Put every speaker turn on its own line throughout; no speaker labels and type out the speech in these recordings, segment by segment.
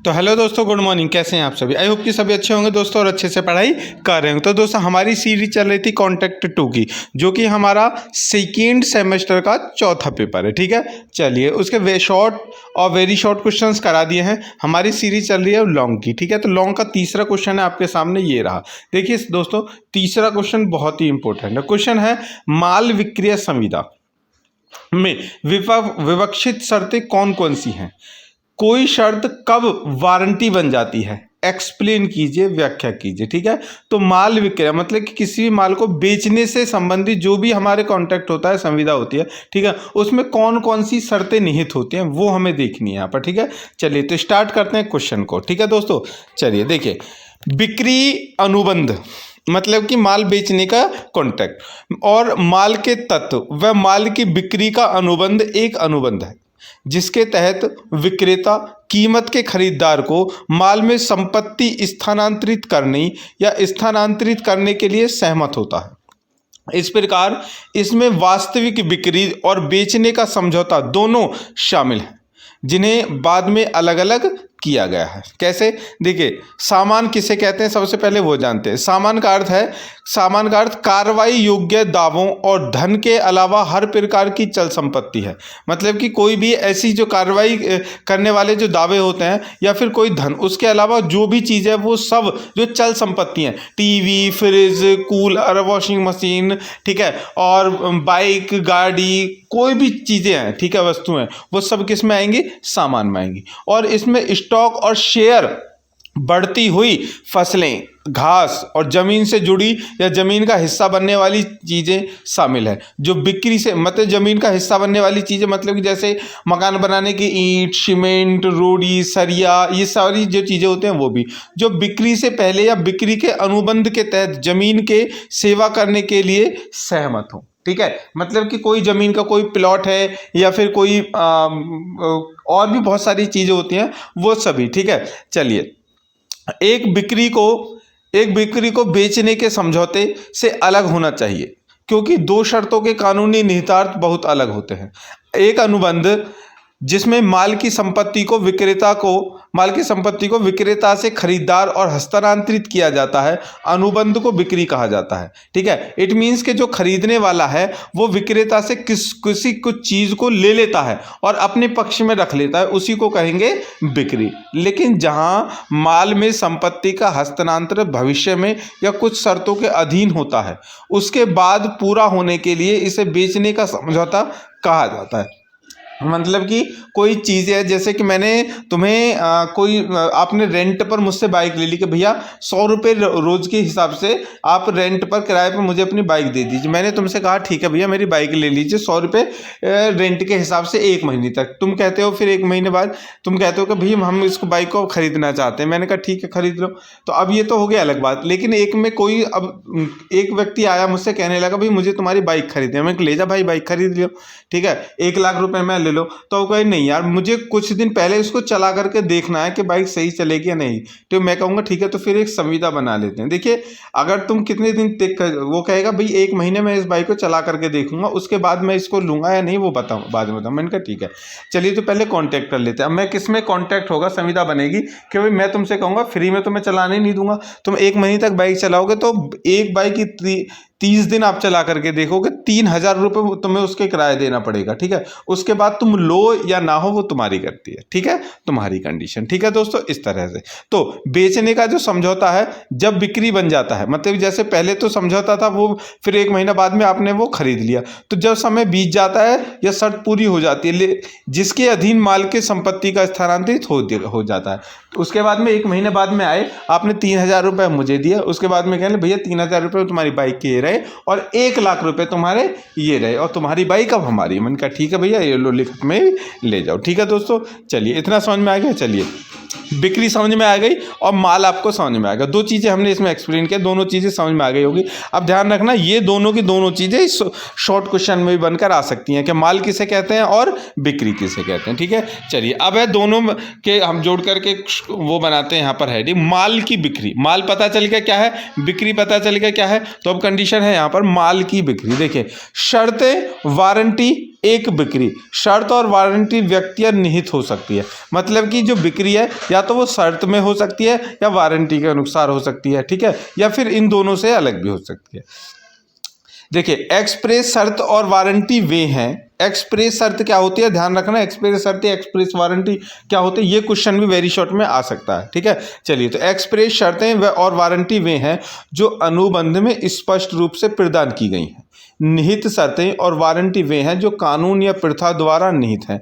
तो हेलो दोस्तों, good morning. कैसे हैं आप सभी? आई होप कि सभी अच्छे होंगे दोस्तों और अच्छे से पढ़ाई कर रहे होंगे। तो दोस्तों हमारी सीरीज चल रही थी कॉन्टैक्ट 2 की, जो कि हमारा सेकेंड सेमेस्टर का चौथा पेपर है। ठीक है, चलिए उसके शॉर्ट और वेरी शॉर्ट क्वेश्चंस करा दिए हैं। हमारी सीरीज चल रही है लॉन्ग की। ठीक है, तो लॉन्ग का तीसरा क्वेश्चन है आपके सामने, ये रहा। देखिए दोस्तों, तीसरा क्वेश्चन बहुत ही इंपॉर्टेंट है। क्वेश्चन है माल विक्रय संविदा में विवक्षित शर्तें कौन कौन सी हैं? कोई शर्त कब वारंटी बन जाती है? एक्सप्लेन कीजिए, व्याख्या कीजिए। ठीक है, तो माल विक्रय मतलब कि किसी भी माल को बेचने से संबंधित जो भी हमारे कॉन्ट्रैक्ट होता है, संविदा होती है, ठीक है, उसमें कौन कौन सी शर्तें निहित होती हैं वो हमें देखनी है यहाँ पर। ठीक है, चलिए तो स्टार्ट करते हैं क्वेश्चन को। ठीक है दोस्तों, चलिए देखिए, बिक्री अनुबंध मतलब कि माल बेचने का कॉन्ट्रैक्ट और माल के तत्व व माल की बिक्री का अनुबंध एक अनुबंध है जिसके तहत विक्रेता कीमत के खरीदार को माल में संपत्ति स्थानांतरित करने या स्थानांतरित करने के लिए सहमत होता है। इस प्रकार इसमें वास्तविक बिक्री और बेचने का समझौता दोनों शामिल हैं, जिन्हें बाद में अलग अलग किया गया है। कैसे? देखिए, सामान किसे कहते हैं सबसे पहले वो जानते हैं। सामान का अर्थ कार्रवाई योग्य दावों और धन के अलावा हर प्रकार की चल संपत्ति है। मतलब कि कोई भी ऐसी जो कार्रवाई करने वाले जो दावे होते हैं या फिर कोई धन, उसके अलावा जो भी चीज़ है वो सब जो चल संपत्ति हैं, TV, fridge, cooler, washing machine, ठीक है, और बाइक, गाड़ी, कोई भी चीज़ें हैं, ठीक है, वस्तुएं, वो सब किस में आएंगी? सामान में आएंगी। और इसमें स्टॉक और शेयर, बढ़ती हुई फसलें, घास और जमीन से जुड़ी या जमीन का हिस्सा बनने वाली चीज़ें शामिल है। जो बिक्री से मतलब जमीन का हिस्सा बनने वाली चीज़ें मतलब कि जैसे मकान बनाने की ईंट, सीमेंट, रोड़ी, सरिया, ये सारी जो चीज़ें होते हैं वो भी जो बिक्री से पहले या बिक्री के अनुबंध के तहत जमीन के सेवा करने के लिए सहमत हो। ठीक है, मतलब कि कोई जमीन का कोई प्लॉट है या फिर कोई और भी बहुत सारी चीज़ें होती हैं वो सभी। ठीक है, चलिए, एक बिक्री को बेचने के समझौते से अलग होना चाहिए, क्योंकि दो शर्तों के कानूनी निहितार्थ बहुत अलग होते हैं। एक अनुबंध जिसमें माल की संपत्ति को विक्रेता से खरीदार और हस्तांतरित किया जाता है, अनुबंध को बिक्री कहा जाता है। ठीक है, इट मीन्स के जो खरीदने वाला है वो विक्रेता से किसी कुछ चीज को ले लेता है और अपने पक्ष में रख लेता है, उसी को कहेंगे बिक्री। लेकिन जहां माल में संपत्ति का हस्तांतरण भविष्य में या कुछ शर्तों के अधीन होता है, उसके बाद पूरा होने के लिए इसे बेचने का समझौता कहा जाता है। मतलब कि कोई चीज़ है, जैसे कि मैंने तुम्हें आपने रेंट पर मुझसे बाइक ले ली कि भैया 100 रुपये रोज़ के हिसाब से आप रेंट पर, किराए पर मुझे अपनी बाइक दे दीजिए। मैंने तुमसे कहा ठीक है भैया मेरी बाइक ले लीजिए 100 रुपये रेंट के हिसाब से 1 महीने तक। तुम कहते हो फिर 1 महीने बाद तुम कहते हो कि भैया हम इसको बाइक को ख़रीदना चाहते हैं। मैंने कहा ठीक है खरीद लो। तो अब ये तो हो गया अलग बात, लेकिन एक व्यक्ति आया मुझसे कहने लगा भाई मुझे तुम्हारी बाइक खरीदनी है। मैं ले जा भाई बाइक खरीद लियो, ठीक है, 1 लाख रुपए मैं ले लो। तो कहे नहीं यार मुझे कुछ दिन पहले इसको चला करके देखना है कि बाइक सही चलेगी या नहीं। तो मैं कहूँगा ठीक है तो फिर एक संविदा बना लेते हैं। देखिए, अगर तुम कितने दिन वो कहेगा भाई 1 महीने में इस बाइक को चला करके देखूंगा, उसके बाद मैं इसको लूंगा या नहीं वो बताऊँ, बाद में बताऊँ। मैंने कहा ठीक है, चलिए तो पहले कॉन्टैक्ट कर लेते हैं। अब मैं किस में कॉन्टैक्ट होगा, संविदा बनेगी कि भाई मैं तुमसे कहूँगा फ्री में तो मैं चलाने नहीं दूंगा। तुम 1 महीने तक बाइक चलाओगे तो एक बाइक की 30 दिन आप चला करके देखोगे 3000 रुपये तुम्हें उसके किराया देना पड़ेगा। ठीक है, उसके बाद तुम लो या ना हो वो तुम्हारी करती है। ठीक है, तुम्हारी कंडीशन। ठीक है दोस्तों, इस तरह से तो बेचने का जो समझौता है जब बिक्री बन जाता है, मतलब जैसे पहले तो समझौता था वो, फिर 1 महीना बाद में आपने वो खरीद लिया, तो जब समय बीत जाता है या शर्त पूरी हो जाती है जिसके अधीन माल के संपत्ति का स्थानांतरित हो जाता है, उसके बाद में 1 महीने बाद में आए, आपने 3000 रुपये मुझे दिया, उसके बाद में कहने भैया 3000 रुपये तुम्हारी बाइक के रहे और 1 लाख रुपए तुम्हारे ये रहे और तुम्हारी बाइक अब हमारी। मैंने कहा ठीक है भैया ये लो लिखत में ले जाओ। ठीक है दोस्तों, चलिए इतना समझ में आ गया। चलिए, बिक्री समझ में आ गई और माल आपको समझ में आ गया। 2 चीज़ें हमने इसमें एक्सप्लेन किया, दोनों चीज़ें समझ में आ गई होगी। अब ध्यान रखना ये दोनों की दोनों चीज़ें शॉर्ट क्वेश्चन में भी बनकर आ सकती हैं कि माल किसे कहते हैं और बिक्री किसे कहते हैं। ठीक है, चलिए अब है दोनों के हम जोड़ करके वो बनाते हैं यहाँ पर हेडिंग माल की बिक्री। माल पता चल गया क्या है, बिक्री पता चल गया क्या है, तो अब कंडीशन है यहाँ पर माल की बिक्री। देखिए, शर्तें वारंटी एक बिक्री शर्त और वारंटी व्यक्तिगत निहित हो सकती है। मतलब कि जो बिक्री है या तो वो शर्त में हो सकती है या वारंटी के अनुसार हो सकती है, ठीक है, या फिर इन दोनों से अलग भी हो सकती है। देखिए, एक्सप्रेस शर्त और वारंटी वे हैं। एक्सप्रेस शर्त क्या होती है, ध्यान रखना, एक्सप्रेस शर्त एक्सप्रेस वारंटी क्या होती है, ये क्वेश्चन भी वेरी शॉर्ट में आ सकता है, ठीक है। चलिए, तो एक्सप्रेस शर्तें और वारंटी वे हैं जो अनुबंध में स्पष्ट रूप से प्रदान की गई हैं। निहित शर्तें और वारंटी वे हैं जो कानून या प्रथा द्वारा निहित हैं।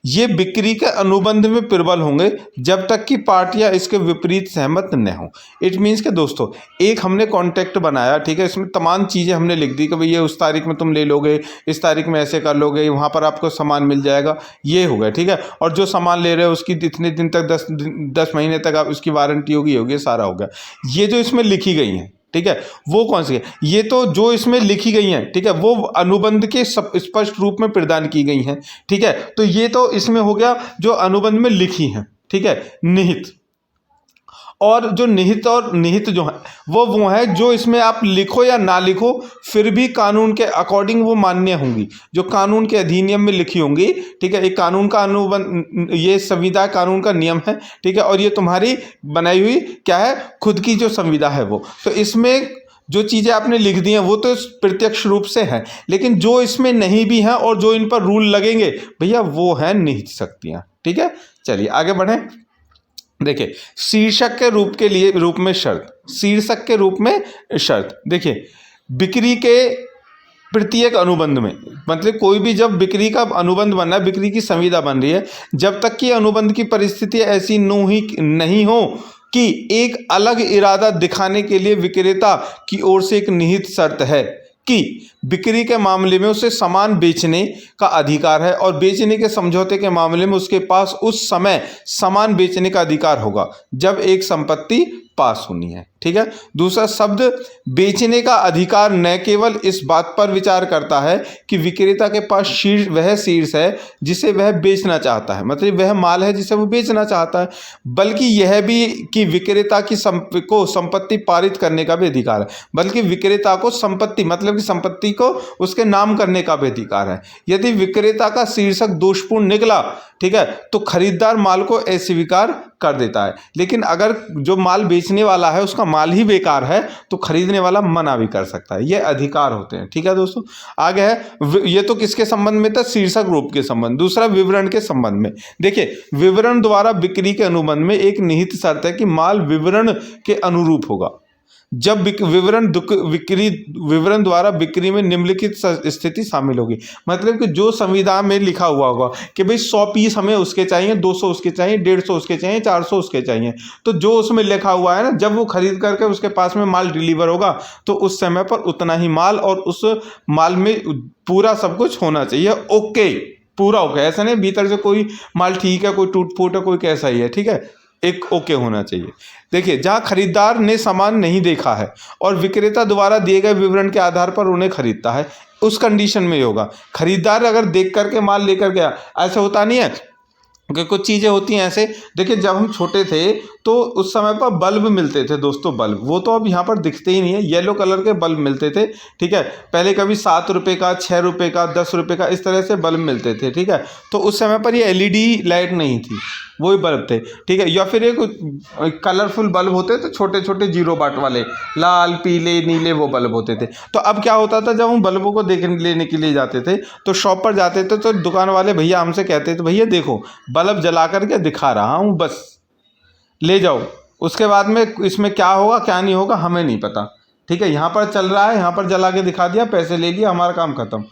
ये बिक्री के अनुबंध में प्रबल होंगे जब तक कि पार्टियां इसके विपरीत सहमत न हो। इट मीन्स के दोस्तों, एक हमने कॉन्ट्रैक्ट बनाया, ठीक है, इसमें तमाम चीज़ें हमने लिख दी कि भाई ये उस तारीख में तुम ले लोगे, इस तारीख में ऐसे कर लोगे, वहाँ पर आपको सामान मिल जाएगा, ये हो गया, ठीक है। और जो सामान ले रहे हो उसकी इतने दिन तक 10 महीने तक आप उसकी वारंटी होगी, सारा हो गया। ये जो इसमें लिखी गई हैं, ठीक है, वो कौन सी है, ये तो जो इसमें लिखी गई हैं, ठीक है, वो अनुबंध के स्पष्ट रूप में प्रदान की गई हैं, ठीक है। तो ये तो इसमें हो गया जो अनुबंध में लिखी हैं, ठीक है, निहित। और जो निहित जो है वो है जो इसमें आप लिखो या ना लिखो फिर भी कानून के अकॉर्डिंग वो मान्य होंगी, जो कानून के अधिनियम में लिखी होंगी, ठीक है। एक कानून का अनुबंध, ये संविदा कानून का नियम है, ठीक है, और ये तुम्हारी बनाई हुई क्या है, खुद की जो संविदा है वो। तो इसमें जो चीज़ें आपने लिख दी हैं वो तो प्रत्यक्ष रूप से हैं, लेकिन जो इसमें नहीं भी हैं और जो इन पर रूल लगेंगे भैया, वो हैं निहित शक्तियाँ, ठीक है। चलिए आगे बढ़ें। देखिए, शीर्षक के रूप में शर्त, शीर्षक के रूप में शर्त। देखिए, बिक्री के प्रत्येक अनुबंध में, मतलब कोई भी जब बिक्री का अनुबंध बन रहा है, बिक्री की संविदा बन रही है, जब तक कि अनुबंध की परिस्थिति ऐसी नहीं हो कि एक अलग इरादा दिखाने के लिए विक्रेता की ओर से एक निहित शर्त है कि बिक्री के मामले में उसे सामान बेचने का अधिकार है और बेचने के समझौते के मामले में उसके पास उस समय सामान बेचने का अधिकार होगा जब एक संपत्ति पास होनी है, ठीक है। दूसरा शब्द बेचने का अधिकार न केवल इस बात पर विचार करता है कि विक्रेता के पास वह शीर्ष है जिसे वह बेचना चाहता है, मतलब वह माल है जिसे वो बेचना चाहता है, बल्कि यह भी कि विक्रेता की को संपत्ति पारित करने का भी अधिकार है, बल्कि विक्रेता को संपत्ति, मतलब कि संपत्ति को उसके नाम करने का भी अधिकार है। यदि विक्रेता का शीर्षक दोषपूर्ण निकला, ठीक है, तो खरीदार माल को अस्वीकार कर देता है, लेकिन अगर जो माल बेचने वाला है उसका माल ही बेकार है तो खरीदने वाला मना भी कर सकता है। ये अधिकार होते हैं, ठीक है दोस्तों। आगे है, ये तो किसके संबंध में था, शीर्षक रूप के संबंध। दूसरा विवरण के संबंध में। देखिए, विवरण द्वारा बिक्री के अनुबंध में एक निहित शर्त है कि माल विवरण के अनुरूप होगा। जब विवरण द्वारा बिक्री में निम्नलिखित स्थिति शामिल होगी, मतलब कि जो संविधान में लिखा हुआ होगा कि भाई 100 पीस हमें उसके चाहिए, 200 उसके चाहिए, 150 उसके चाहिए, 400 उसके चाहिए, तो जो उसमें लिखा हुआ है ना, जब वो खरीद करके उसके पास में माल डिलीवर होगा तो उस समय पर उतना ही माल और उस माल में पूरा सब कुछ होना चाहिए, ओके, पूरा ओके, ऐसा नहीं भीतर से कोई माल ठीक है, कोई टूट फूट है, कोई कैसा ही है, ठीक है, एक ओके होना चाहिए। देखिए, जहां खरीदार ने सामान नहीं देखा है और विक्रेता द्वारा दिए गए विवरण के आधार पर उन्हें खरीदता है, उस कंडीशन में होगा। खरीदार अगर देख करके माल लेकर गया, ऐसा होता नहीं है कि कुछ चीज़ें होती हैं ऐसे। देखिए, जब हम छोटे थे तो उस समय पर बल्ब मिलते थे दोस्तों, बल्ब, वो तो अब यहाँ पर दिखते ही नहीं है, येलो कलर के बल्ब मिलते थे, ठीक है। पहले कभी 7 रुपये का, 6 रुपये का, 10 रुपये का, इस तरह से बल्ब मिलते थे, ठीक है। तो उस समय पर ये LED लाइट नहीं थी, वही बल्ब थे, ठीक है। या फिर एक कलरफुल बल्ब होते थे, छोटे छोटे 0 वाट वाले, लाल पीले नीले, वो बल्ब होते थे। तो अब क्या होता था, जब हम बल्बों को लेने के लिए जाते थे तो शॉप पर जाते थे तो दुकान वाले भैया हमसे कहते थे, भैया देखो बल्ब जला करके दिखा रहा हूँ, बस ले जाओ, उसके बाद में इसमें क्या होगा क्या नहीं होगा हमें नहीं पता, ठीक है। यहाँ पर चल रहा है, यहाँ पर जला के दिखा दिया, पैसे ले लिया, हमारा काम खत्म,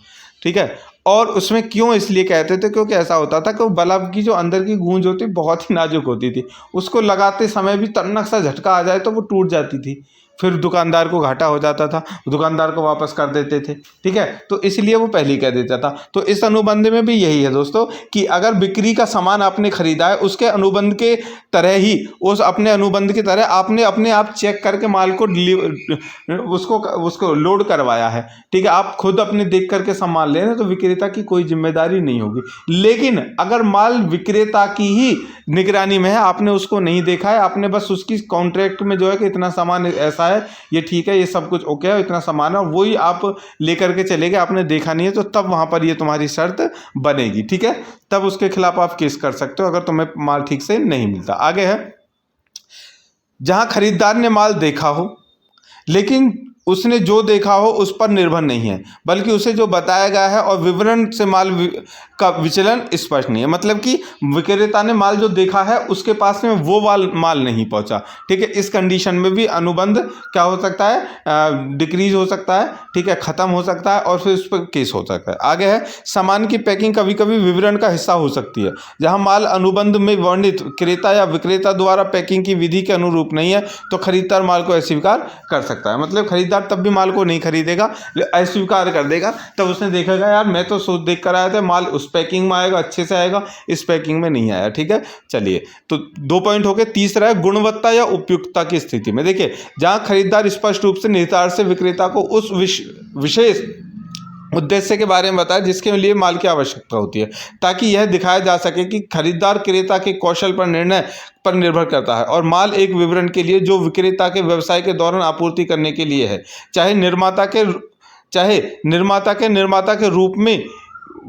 ठीक है। और उसमें क्यों इसलिए कहते थे, क्योंकि ऐसा होता था कि वो बल्ब की जो अंदर की गूंज होती बहुत ही नाजुक होती थी, उसको लगाते समय भी तन्नक सा झटका आ जाए तो वो टूट जाती थी, फिर दुकानदार को घाटा हो जाता था, दुकानदार को वापस कर देते थे, ठीक है। तो इसलिए वो पहले ही कह देता था। तो इस अनुबंध में भी यही है दोस्तों कि अगर बिक्री का सामान आपने खरीदा है, उसके अनुबंध के तरह ही, उस अपने अनुबंध की तरह आपने अपने आप चेक करके माल को उसको लोड करवाया है, ठीक है, आप खुद अपने देख करके सामान ले रहे हैं तो विक्रेता की कोई जिम्मेदारी नहीं होगी। लेकिन अगर माल विक्रेता की ही निगरानी में है, आपने उसको नहीं देखा है, आपने बस उसकी कॉन्ट्रैक्ट में जो है कि इतना सामान ऐसा ऐसा है, ये ठीक है, ये सब कुछ ओके है, इतना सामान है, और वही आप लेकर के चले गए, आपने देखा नहीं है, तो तब वहाँ पर ये तुम्हारी शर्त बनेगी। ठीक है, तब उसके खिलाफ आप केस कर सकते हो अगर तुम्हें माल ठीक से नहीं मिलता। आगे है, जहाँ खरीदार ने माल देखा हो लेकिन उसने जो देखा हो उस पर निर्भर नहीं है, बल्कि उसे जो बताया गया है और विवरण से माल का विचलन स्पष्ट नहीं है। मतलब कि विक्रेता ने माल जो देखा है उसके पास में वो माल नहीं पहुंचा। ठीक है, इस कंडीशन में भी अनुबंध क्या हो सकता है, डिक्रीज हो सकता है। ठीक है, ख़त्म हो सकता है और फिर उस पर केस हो सकता है। आगे है, सामान की पैकिंग कभी कभी विवरण का हिस्सा हो सकती है। जहाँ माल अनुबंध में वर्णित क्रेता या विक्रेता द्वारा पैकिंग की विधि के अनुरूप नहीं है तो खरीदार माल को अस्वीकार कर सकता है। मतलब खरीदार तब भी माल को नहीं खरीदेगा, अस्वीकार कर देगा। तब उसने देखेगा यार मैं तो सोच देख कर आया था, माल उस पैकिंग में आएगा, अच्छे से आएगा, इस पैकिंग में नहीं आया। ठीक है, चलिए, तो 2 पॉइंट हो गए। तीसरा है गुणवत्ता या उपयुक्तता की स्थिति में। देखिए, जहां खरीदार स्पष्ट रूप से निर्धारित से विक्रेता को उस विशेष उद्देश्य के बारे में बताया जिसके लिए माल की आवश्यकता होती है, ताकि यह दिखाया जा सके कि खरीदार क्रेता के कौशल पर निर्णय पर निर्भर करता है और माल एक विवरण के लिए जो विक्रेता के व्यवसाय के दौरान आपूर्ति करने के लिए है, चाहे निर्माता के रूप में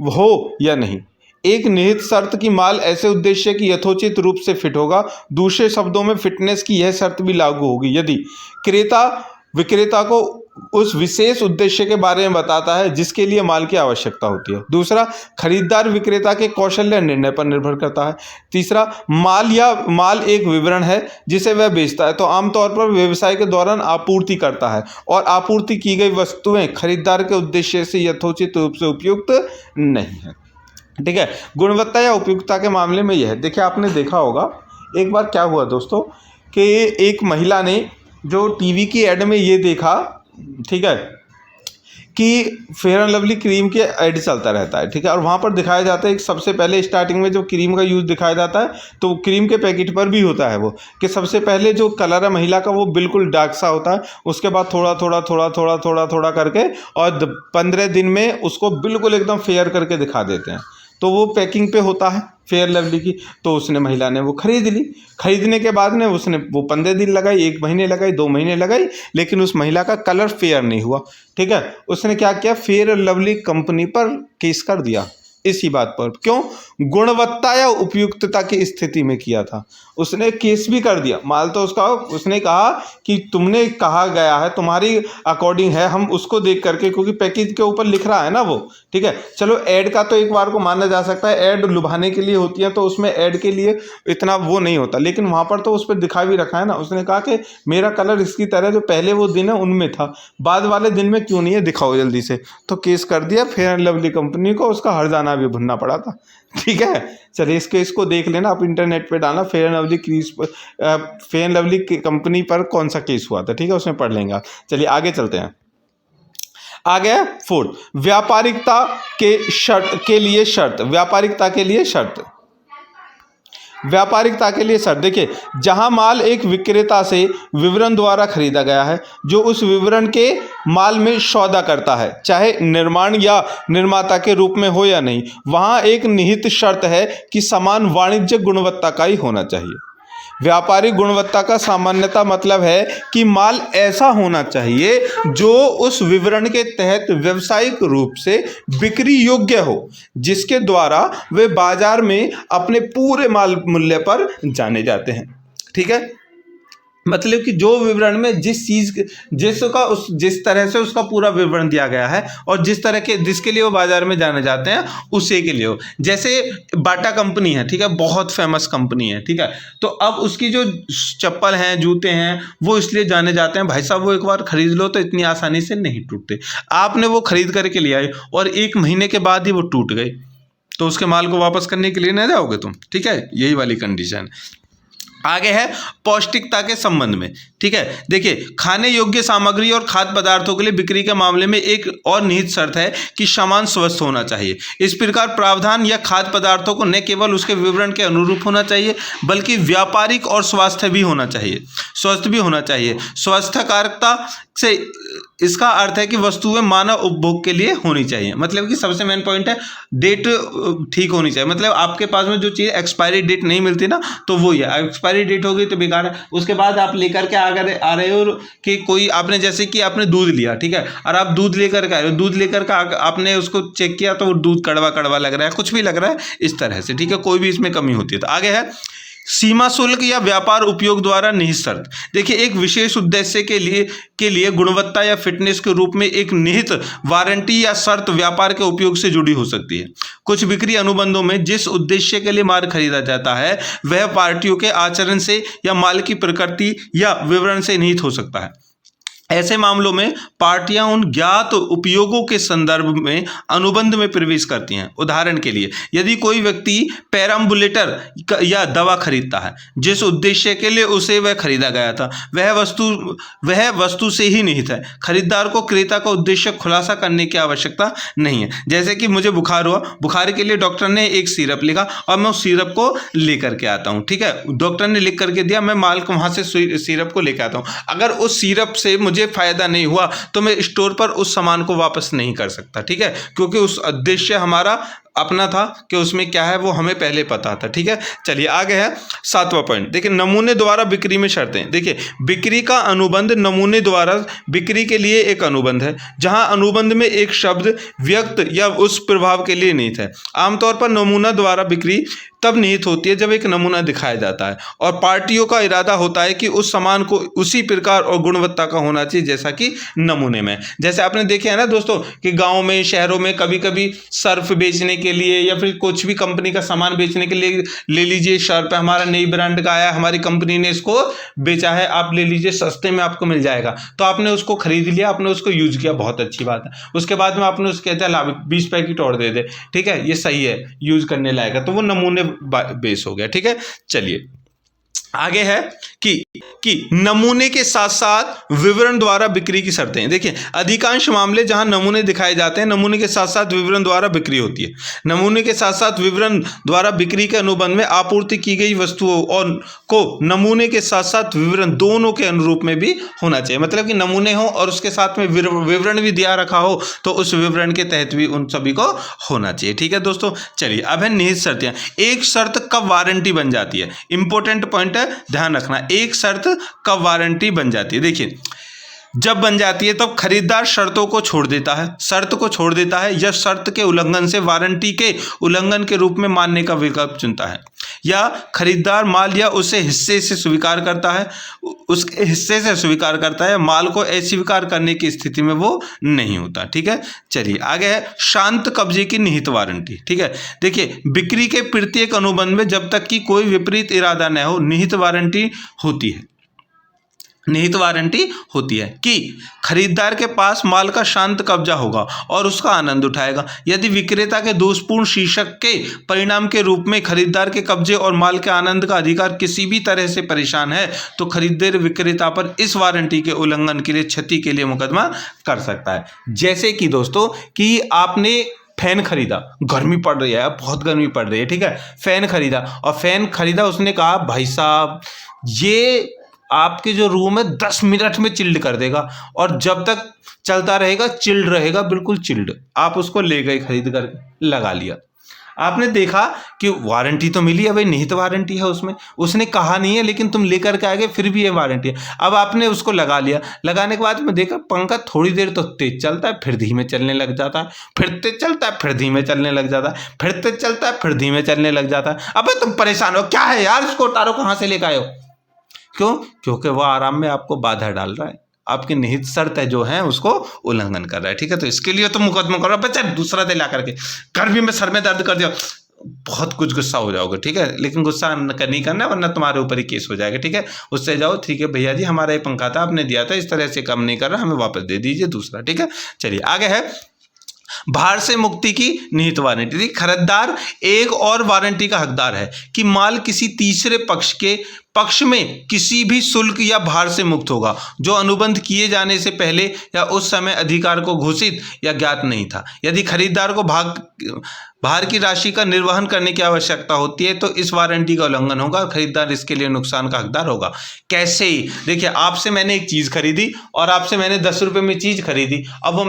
हो या नहीं। एक निहित शर्त कि माल ऐसे उद्देश्य की यथोचित रूप से फिट होगा। दूसरे शब्दों में फिटनेस की यह शर्त भी लागू होगी यदि क्रेता विक्रेता को उस विशेष उद्देश्य के बारे में बताता है जिसके लिए माल की आवश्यकता होती है। दूसरा, खरीदार विक्रेता के कौशल या निर्णय पर निर्भर करता है। तीसरा, माल एक विवरण है जिसे वह बेचता है तो आमतौर पर व्यवसाय के दौरान आपूर्ति करता है और आपूर्ति की गई वस्तुएं खरीदार के उद्देश्य से यथोचित रूप से उपयुक्त नहीं है। ठीक है, गुणवत्ता या उपयुक्तता के मामले में यह है। देखिए, आपने देखा होगा एक बार क्या हुआ दोस्तों कि एक महिला ने जो टीवी की ऐड में ये देखा, ठीक है, कि फेयर एंड लवली क्रीम के ऐड चलता रहता है। ठीक है, और वहाँ पर दिखाया जाता है कि सबसे पहले स्टार्टिंग में जो क्रीम का यूज़ दिखाया जाता है तो क्रीम के पैकेट पर भी होता है वो कि सबसे पहले जो कलर है महिला का वो बिल्कुल डार्क सा होता है, उसके बाद थोड़ा थोड़ा करके और 15 दिन में उसको बिल्कुल एकदम फेयर करके दिखा देते हैं। तो वो पैकिंग पे होता है फेयर लवली की। तो उसने महिला ने वो खरीद ली। खरीदने के बाद में उसने वो 15 दिन लगाई, 1 महीने लगाई, 2 महीने लगाई, लेकिन उस महिला का कलर फेयर नहीं हुआ। ठीक है, उसने क्या किया, फेयर लवली कंपनी पर केस कर दिया इसी बात पर। क्यों? गुणवत्ता या उपयुक्तता की स्थिति में किया था। उसने केस भी कर दिया, माल तो उसका, उसने कहा कि तुमने कहा गया है, तुम्हारी अकॉर्डिंग है, हम उसको देख करके, क्योंकि पैकेज के ऊपर लिख रहा है ना वो। ठीक है, चलो ऐड का तो एक बार को माना जा सकता है, ऐड लुभाने के लिए होती है तो उसमें ऐड के लिए इतना वो नहीं होता, लेकिन वहाँ पर तो उस पर दिखा भी रखा है ना। उसने कहा कि मेरा कलर इसकी तरह जो पहले वो दिन है उनमें था, बाद वाले दिन में क्यों नहीं है, दिखाओ जल्दी से। तो केस कर दिया फेयर एंड लवली कंपनी को, उसका हर्जाना भी भरना पड़ा था। ठीक है, चलिए इसको देख लेना आप, इंटरनेट पे डालना फेयर एंड लवली कंपनी पर कौन सा केस हुआ था। ठीक है, उसमें पढ़ लेंगे आप। चलिए आगे चलते हैं। आगे 4, व्यापारिकता के लिए शर्त। व्यापारिकता के लिए शर्त। देखिए, जहां माल एक विक्रेता से विवरण द्वारा खरीदा गया है जो उस विवरण के माल में सौदा करता है, चाहे निर्माण या निर्माता के रूप में हो या नहीं, वहां एक निहित शर्त है कि सामान वाणिज्यिक गुणवत्ता का ही होना चाहिए। व्यापारिक गुणवत्ता का सामान्यतः मतलब है कि माल ऐसा होना चाहिए जो उस विवरण के तहत व्यावसायिक रूप से बिक्री योग्य हो, जिसके द्वारा वे बाजार में अपने पूरे माल मूल्य पर जाने जाते हैं। ठीक है, मतलब कि जो विवरण में जिस तरह से उसका पूरा विवरण दिया गया है और जिसके लिए वो बाजार में जाने जाते हैं उसी के लिए हो। जैसे बाटा कंपनी है, ठीक है, बहुत फेमस कंपनी है। ठीक है, तो अब उसकी जो चप्पल हैं, जूते हैं, वो इसलिए जाने जाते हैं, भाई साहब वो एक बार खरीद लो तो इतनी आसानी से नहीं टूटते। आपने वो खरीद करके ले आए और 1 महीने के बाद ही वो टूट गए, तो उसके माल को वापस करने के लिए नहीं जाओगे तुम। ठीक है, यही वाली कंडीशन। आगे है पौष्टिकता के संबंध में। ठीक है, देखिए, खाने योग्य सामग्री और खाद्य पदार्थों के लिए बिक्री के मामले में एक और निहित शर्त है कि सामान स्वस्थ होना चाहिए। इस प्रकार प्रावधान या खाद्य पदार्थों को न केवल उसके विवरण के अनुरूप होना चाहिए बल्कि व्यापारिक और स्वस्थ भी होना चाहिए। स्वास्थ्यकारकता से इसका अर्थ है कि वस्तुएं मानव उपभोग के लिए होनी चाहिए। मतलब कि सबसे मेन पॉइंट है डेट ठीक होनी चाहिए। मतलब आपके पास में जो चीज़ एक्सपायरी डेट नहीं मिलती ना, तो वो ही है, एक्सपायरी डेट हो गई तो बेकार है, उसके बाद आप लेकर के आ कर आ रहे हो कि कोई आपने जैसे कि आपने दूध लिया, ठीक है, और आप दूध लेकर के आ रहे हो, दूध लेकर के आपने उसको चेक किया तो वो दूध कड़वा कड़वा लग रहा है, कुछ भी लग रहा है इस तरह से, ठीक है, कोई भी इसमें कमी होती है। तो आगे है सीमा शुल्क या व्यापार उपयोग द्वारा निहित शर्त। देखिए, एक विशेष उद्देश्य के लिए गुणवत्ता या फिटनेस के रूप में एक निहित वारंटी या शर्त व्यापार के उपयोग से जुड़ी हो सकती है। कुछ बिक्री अनुबंधों में जिस उद्देश्य के लिए माल खरीदा जाता है वह पार्टियों के आचरण से या माल की प्रकृति या विवरण से निहित हो सकता है। ऐसे मामलों में पार्टियां उन ज्ञात उपयोगों के संदर्भ में अनुबंध में प्रवेश करती हैं। उदाहरण के लिए, यदि कोई व्यक्ति पेराम्बुलेटर या दवा खरीदता है जिस उद्देश्य के लिए उसे वह खरीदा गया था, वह वस्तु से ही निहित है। खरीदार को क्रेता का उद्देश्य खुलासा करने की आवश्यकता नहीं है। जैसे कि मुझे बुखार हुआ, बुखार के लिए डॉक्टर ने एक सिरप लिखा और मैं उस सिरप को लेकर के आता हूँ, ठीक है, डॉक्टर ने लिख करके दिया, मैं माल को वहाँ से सिरप को लेकर आता हूँ। अगर उस सिरप से मुझे फायदा नहीं हुआ तो मैं स्टोर पर उस सामान को वापस नहीं कर सकता, ठीक है, क्योंकि उस उद्देश्य हमारा अपना था कि उसमें क्या है वो हमें पहले पता था, ठीक है। चलिए आगे है 7वां पॉइंट। देखिए, नमूने द्वारा बिक्री में शर्तें। देखिए, बिक्री का अनुबंध नमूने द्वारा बिक्री के लिए एक अनुबंध है जहां अनुबंध में एक शब्द व्यक्त या उस प्रभाव के लिए निहित है। आमतौर पर नमूना द्वारा बिक्री तब निहित होती है जब एक नमूना दिखाया जाता है और पार्टियों का इरादा होता है कि उस सामान को उसी प्रकार और गुणवत्ता का होना चाहिए जैसा कि नमूने में। जैसे आपने देखे है ना दोस्तों कि गाँव में, शहरों में कभी कभी सर्फ बेचने के लिए या फिर कुछ भी कंपनी का सामान बेचने के लिए, ले लीजिए सर्फ हमारा नई ब्रांड का आया, हमारी कंपनी ने इसको बेचा है, आप ले लीजिए, सस्ते में आपको मिल जाएगा, तो आपने उसको खरीद लिया, आपने उसको यूज किया, बहुत अच्छी बात है। उसके बाद में आपने उसके कहते हैं 20 पैकेट और दे दे, ठीक है, ये सही है, यूज करने लायक है, तो वो नमूने बेस हो गया, ठीक है। चलिए आगे है कि नमूने के साथ साथ विवरण द्वारा बिक्री की शर्तें। देखिए, अधिकांश मामले जहां नमूने दिखाए जाते हैं, नमूने के साथ साथ विवरण द्वारा बिक्री होती है। नमूने के साथ साथ विवरण द्वारा बिक्री के अनुबंध में आपूर्ति की गई वस्तुओं और को नमूने के साथ साथ विवरण दोनों के अनुरूप में भी होना चाहिए। मतलब कि नमूने हो और उसके साथ में विवरण भी दिया रखा हो तो उस विवरण के तहत भी उन सभी को होना चाहिए, ठीक है दोस्तों। चलिए अब है निहित शर्तें। एक शर्त कब वारंटी बन जाती है, इंपॉर्टेंट पॉइंट है, ध्यान रखना। एक शर्त कब वारंटी बन जाती है, देखिए जब बन जाती है तब खरीदार शर्तों को छोड़ देता है, शर्त को छोड़ देता है या शर्त के उल्लंघन से वारंटी के उल्लंघन के रूप में मानने का विकल्प चुनता है, या खरीदार माल या उसे हिस्से से स्वीकार करता है, उसके हिस्से से स्वीकार करता है, माल को अस्वीकार करने की स्थिति में वो नहीं होता, ठीक है। चलिए आगे है शांत कब्जे की निहित वारंटी, ठीक है। देखिए, बिक्री के प्रत्येक अनुबंध में जब तक कि कोई विपरीत इरादा न हो निहित वारंटी होती है। निहित वारंटी होती है कि खरीदार के पास माल का शांत कब्जा होगा और उसका आनंद उठाएगा। यदि विक्रेता के दोषपूर्ण शीर्षक के परिणाम के रूप में खरीदार के कब्जे और माल के आनंद का अधिकार किसी भी तरह से परेशान है तो खरीदार विक्रेता पर इस वारंटी के उल्लंघन के लिए क्षति के लिए मुकदमा कर सकता है। जैसे कि दोस्तों कि आपने फैन खरीदा, गर्मी पड़ रही है, बहुत गर्मी पड़ रही है, ठीक है, फैन खरीदा और फैन खरीदा, उसने कहा भाई साहब ये आपके जो रूम है 10 मिनट में चिल्ड कर देगा और जब तक चलता रहेगा चिल्ड रहेगा, बिल्कुल चिल्ड। आप उसको ले गए, खरीद कर लगा लिया, आपने देखा कि वारंटी तो मिली है भाई, निहित वारंटी है उसमें, उसने कहा नहीं है लेकिन तुम लेकर के आ गए फिर भी ये वारंटी है। अब आपने उसको लगा लिया, लगाने के बाद में देखा पंखा थोड़ी देर तो तेज चलता है फिर धीमे चलने लग जाता है, फिर तेज चलता है फिर धीमे चलने लग जाता है, फिर तेज चलता है फिर धीमे चलने लग जाता है। अब तुम परेशान हो, क्या है यार, इसको उतारो, कहाँ से लेकर आए हो? क्यों? क्योंकि वह आराम में आपको बाधा डाल रहा है, आपकी निहित शर्त है जो है उसको उल्लंघन कर रहा है, ठीक है। तो इसके लिए तो मुकदमा करो, बच्चा दूसरा दे ला करके, गर्मी में सर में दर्द कर दिया, बहुत कुछ गुस्सा हो जाओगे, ठीक है, लेकिन गुस्सा नहीं करना वरना तुम्हारे ऊपर ही केस हो जाएगा, ठीक है। उससे जाओ, ठीक है भैया जी हमारा ये पंखा था, आपने दिया था, इस तरह से काम नहीं कर रहा, हमें वापस दे दीजिए दूसरा, ठीक है। चलिए आगे है भार से मुक्ति की निहित वारंटी। खरीदार एक और वारंटी का हकदार है कि माल किसी तीसरे पक्ष में किसी भी शुल्क या भार से मुक्त होगा जो अनुबंध किए जाने से पहले या उस समय अधिकार को घोषित या ज्ञात नहीं था। यदि खरीदार को भार की राशि का निर्वहन करने की आवश्यकता होती है तो इस वारंटी का उल्लंघन होगा, खरीदार इसके लिए नुकसान का हकदार होगा। कैसे? देखिए, आपसे मैंने एक चीज़ खरीदी और आपसे मैंने 10 रुपये में चीज़ खरीदी, अब वो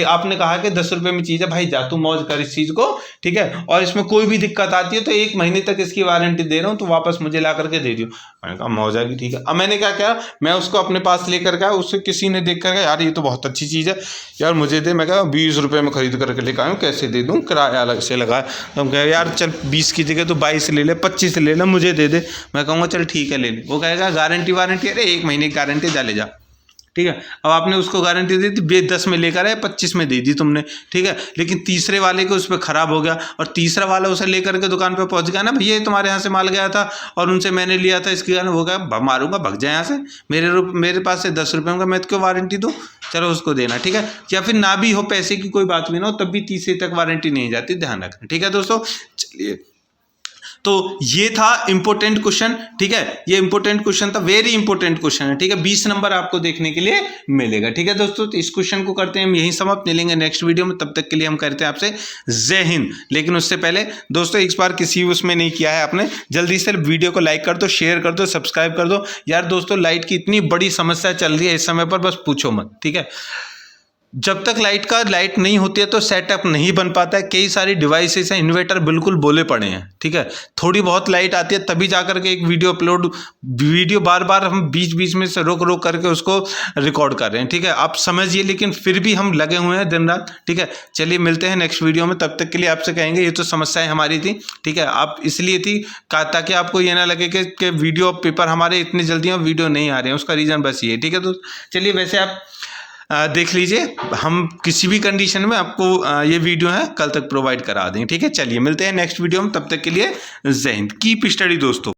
आपने कहा कि 10 रुपये में चीज़ है, भाई जा तू मौज कर इस चीज़ को, ठीक है, और इसमें कोई भी दिक्कत आती है तो 1 महीने तक इसकी वारंटी दे रहा हूँ, तो वापस मुझे ला करके दे दियो। मैंने कहा मौजा की ठीक है। अब मैंने क्या किया, मैं उसको अपने पास लेकर गया, उससे किसी ने देख कर यार ये तो बहुत अच्छी चीज़ है यार, मुझे दे। मैं कहा 20 रुपये में खरीद करके लेकर आया हूँ, कैसे दे दूँ, किराया अलग से लगा। तो हम कहे यार चल 20 की जगह तो 22 ले ले, 25 ले ले, मुझे दे दे। मैं कहूँगा चल ठीक है ले ले। वो कहेगा गारंटी वारंटी, अरे 1 महीने की गारंटी, जा ले जा, ठीक है। अब आपने उसको गारंटी दी थी, 10 में लेकर आए, 25 में दे दी तुमने, ठीक है। लेकिन तीसरे वाले के उस पर ख़राब हो गया और तीसरा वाला उसे लेकर के दुकान पे पहुंच गया ना, भैया तुम्हारे यहाँ से माल गया था और उनसे मैंने लिया था, इसके कारण हो गया, मारूंगा, भग जाए यहाँ से, मेरे पास से 10 रुपये का मैं क्यों वारंटी दूँ, चलो उसको देना, ठीक है। या फिर ना भी हो, पैसे की कोई बात भी ना हो, तब भी तीसरे तक वारंटी नहीं जाती, ध्यान रखना, ठीक है दोस्तों। चलिए, तो ये था इंपॉर्टेंट क्वेश्चन, ठीक है। ये इंपॉर्टेंट क्वेश्चन था, वेरी इंपॉर्टेंट क्वेश्चन है, ठीक है। 20 नंबर आपको देखने के लिए मिलेगा, ठीक है दोस्तों। तो इस क्वेश्चन को करते हैं हम यहीं समाप्त, मिलेंगे नेक्स्ट वीडियो में, तब तक के लिए हम करते हैं आपसे जय हिंद। लेकिन उससे पहले दोस्तों, एक बार किसी उसमें नहीं किया है आपने, जल्दी से वीडियो को लाइक कर दो, शेयर कर दो, सब्सक्राइब कर दो यार। दोस्तों लाइट की इतनी बड़ी समस्या चल रही है इस समय पर, बस पूछो मत, ठीक है। जब तक लाइट नहीं होती है तो सेटअप नहीं बन पाता है, कई सारी डिवाइसेस हैं, इन्वर्टर बिल्कुल बोले पड़े हैं, ठीक है। थोड़ी बहुत लाइट आती है तभी जा करके एक वीडियो बार बार हम बीच बीच में से रोक करके उसको रिकॉर्ड कर रहे हैं, ठीक है। आप समझिए, लेकिन फिर भी हम लगे हुए हैं दिन रात, ठीक है। चलिए मिलते हैं नेक्स्ट वीडियो में, तब तक के लिए आपसे कहेंगे ये तो समस्याएं हमारी थी, ठीक है। आप इसलिए थी ताकि आपको ये ना लगे कि वीडियो पेपर हमारे इतनी जल्दी और वीडियो नहीं आ रहे हैं, उसका रीज़न बस ये, ठीक है। तो चलिए, वैसे आप देख लीजिए, हम किसी भी कंडीशन में आपको ये वीडियो है कल तक प्रोवाइड करा देंगे, ठीक है। चलिए मिलते हैं नेक्स्ट वीडियो में, तब तक के लिए जय हिंद, कीप स्टडी दोस्तों।